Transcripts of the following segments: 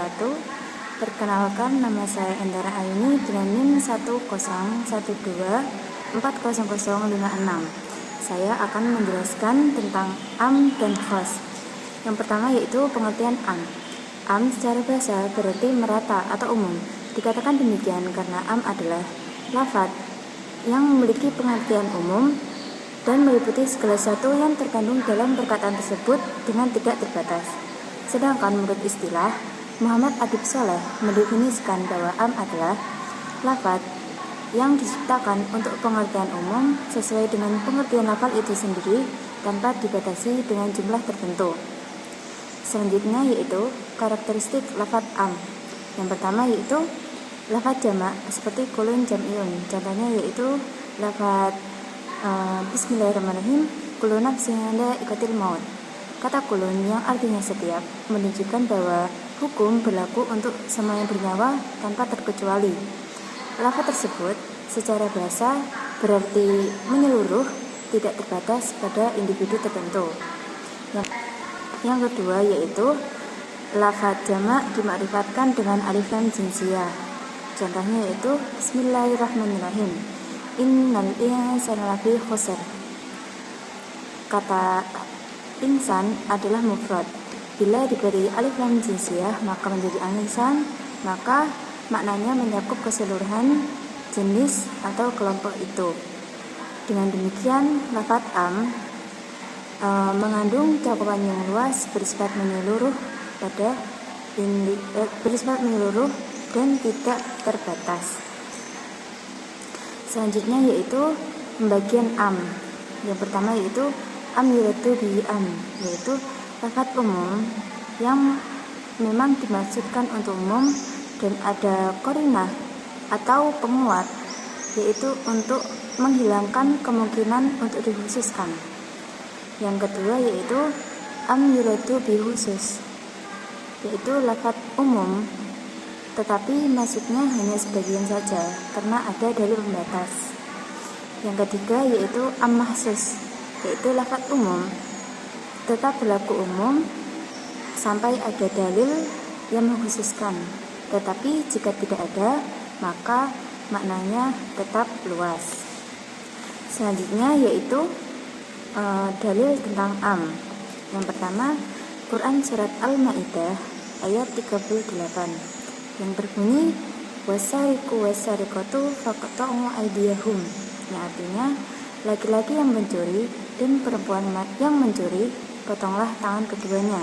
wabarakatuh. Perkenalkan, nama saya Endara Aini dengan NIM 1012400056. Saya akan menjelaskan tentang am dan khos. Yang pertama yaitu pengertian am. Am secara bahasa berarti merata atau umum. Dikatakan demikian karena am adalah lafadz yang memiliki pengertian umum dan meliputi segala sesuatu yang terkandung dalam perkataan tersebut dengan tidak terbatas. Sedangkan menurut istilah, Muhammad Adib Soleh mendefinisikan bahwa am adalah lafadz yang diciptakan untuk pengertian umum sesuai dengan pengertian lafal itu sendiri tanpa dibatasi dengan jumlah tertentu. Selanjutnya yaitu karakteristik lafadz am. Yang pertama yaitu lafadz jamak seperti kulun jam'iun. Contohnya yaitu lafadz Bismillahirrahmanirrahim, kullu nafsin dha'iqatul maut. Kata kulun yang artinya setiap menunjukkan bahwa hukum berlaku untuk semua yang bernyawa tanpa terkecuali. Lafaz tersebut secara bahasa berarti menyeluruh, tidak terbatas pada individu tertentu. Yang kedua yaitu lafaz jamak dimakrifatkan dengan alif lam jinsiyah. Contohnya yaitu Bismillahirrahmanirrahim, innal insana lafi khusr. Kata insan adalah mufrad. Bila diberi alif lam jinsiyah maka menjadi insan, maka maknanya mencakup keseluruhan jenis atau kelompok itu. Dengan demikian, lafadz am mengandung cakupan yang luas, bersifat menyeluruh dan tidak terbatas. Selanjutnya yaitu pembagian am. Yang pertama yaitu am yuradu bi am, yaitu lafadz umum yang memang dimaksudkan untuk umum dan ada qarinah atau penguat, yaitu untuk menghilangkan kemungkinan untuk dikhususkan. Yang kedua yaitu am yuradu bi khusus, yaitu lafadz umum tetapi maksudnya hanya sebagian saja karena ada dalil pembatas. Yang ketiga yaitu am mahsus, yaitu lafadz umum tetap berlaku umum sampai ada dalil yang mengkhususkan, tetapi jika tidak ada maka maknanya tetap luas. Selanjutnya yaitu dalil tentang am. Yang pertama, Quran surat Al-Maidah ayat 38 yang berbunyi wasariqu wasariqatu faqta'u aydiyahum, yang artinya laki-laki yang mencuri dan perempuan yang mencuri, potonglah tangan keduanya.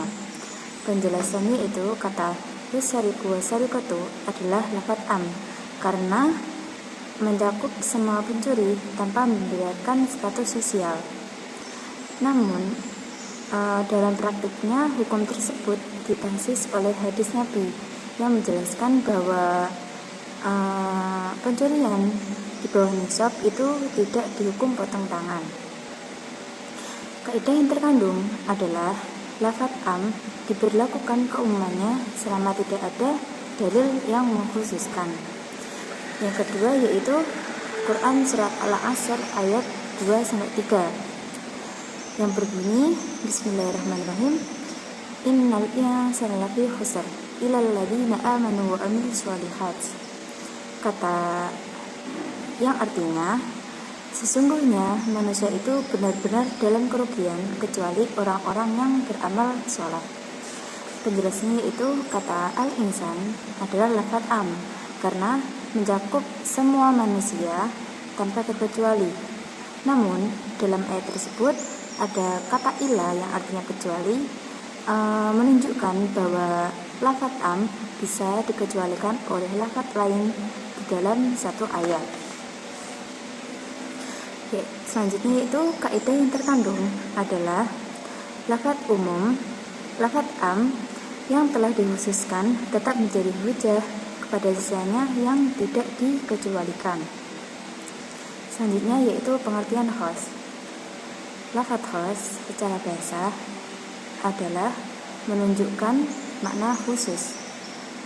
Penjelasannya itu kata wasariqu wasariqatu adalah lafadz am karena mencakup semua pencuri tanpa membedakan status sosial. Namun dalam praktiknya hukum tersebut dibasis oleh hadis Nabi yang menjelaskan bahwa pencurian di bawah nisab itu tidak dihukum potong tangan. Kaidah yang terkandung adalah lafadz am diberlakukan keumumannya selama tidak ada dalil yang mengkhususkan. Yang kedua yaitu Quran surat Al-Asr ayat 2-3 yang berbunyi Bismillahirrahmanirrahim, innal insana lafi khusr illal ladzina amanu wa amilus sholihat. Kata yang artinya sesungguhnya manusia itu benar-benar dalam kerugian kecuali orang-orang yang beramal sholat. Penjelasannya itu kata al-insan adalah lafadz am karena mencakup semua manusia tanpa terkecuali. Namun dalam ayat tersebut ada kata illa yang artinya kecuali, menunjukkan bahwa lafadz am bisa dikecualikan oleh lafadz lain di dalam satu ayat. Selanjutnya itu kaidah yang terkandung adalah lafadz umum, lafadz am yang telah dikhususkan tetap menjadi hujah kepada sisanya yang tidak dikecualikan. Selanjutnya yaitu pengertian khos. Lafadz khos secara bahasa adalah menunjukkan makna khusus.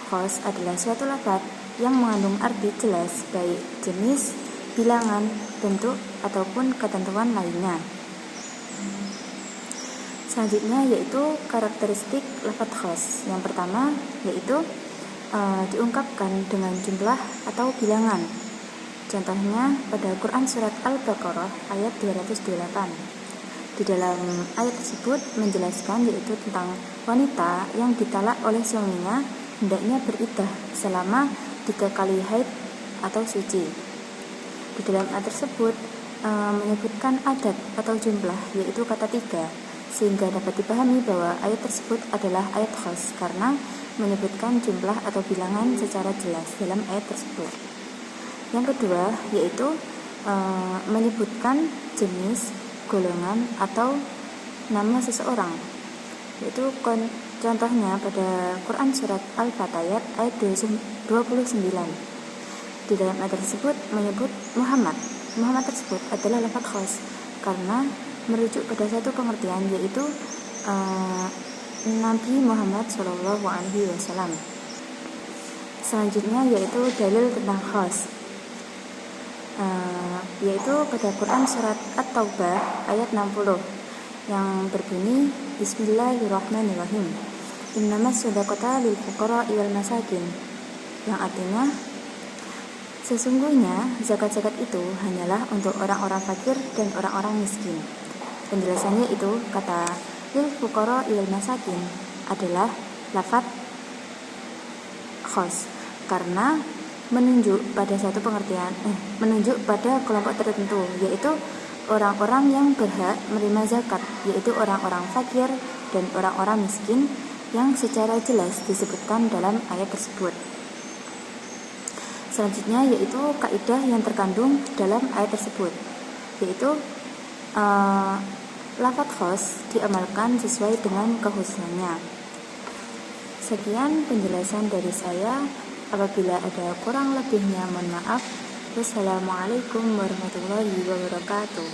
Khos adalah suatu lafadz yang mengandung arti jelas baik jenis, bilangan, bentuk, ataupun ketentuan lainnya. Selanjutnya yaitu karakteristik lafadz khos. Yang pertama yaitu diungkapkan dengan jumlah atau bilangan. Contohnya pada Quran surat Al-Baqarah ayat 228. Di dalam ayat tersebut menjelaskan yaitu tentang wanita yang ditalak oleh suaminya hendaknya beriddah selama 3 kali haid atau suci. Di dalam ayat tersebut menyebutkan adat atau jumlah, yaitu kata 3, sehingga dapat dipahami bahwa ayat tersebut adalah ayat khas karena menyebutkan jumlah atau bilangan secara jelas dalam ayat tersebut. Yang kedua yaitu menyebutkan jenis, golongan atau nama seseorang, yaitu contohnya pada Quran surat Al-Fatayat ayat 29. Di dalam ayat tersebut menyebut Muhammad tersebut adalah lafaz khas karena merujuk pada satu pengertian, yaitu Nabi Muhammad SAW. Selanjutnya yaitu dalil tentang khas, yaitu pada Quran surat At-Taubah ayat 60 yang berbunyi Bismillahirrahmanirrahim, Innamas shadaqata lil fuqara'i wal masakin, yang artinya sesungguhnya zakat-zakat itu hanyalah untuk orang-orang fakir dan orang-orang miskin. Penjelasannya itu kata lil fuqara'i wal masakin adalah lafaz khas karena menunjuk pada satu pengertian, menunjuk pada kelompok tertentu, yaitu orang-orang yang berhak menerima zakat, yaitu orang-orang fakir dan orang-orang miskin yang secara jelas disebutkan dalam ayat tersebut. Selanjutnya yaitu kaidah yang terkandung dalam ayat tersebut, yaitu lafaz khas diamalkan sesuai dengan kekhususannya. Sekian penjelasan dari saya. Apabila ada kurang lebihnya mohon maaf. Wassalamualaikum warahmatullahi wabarakatuh.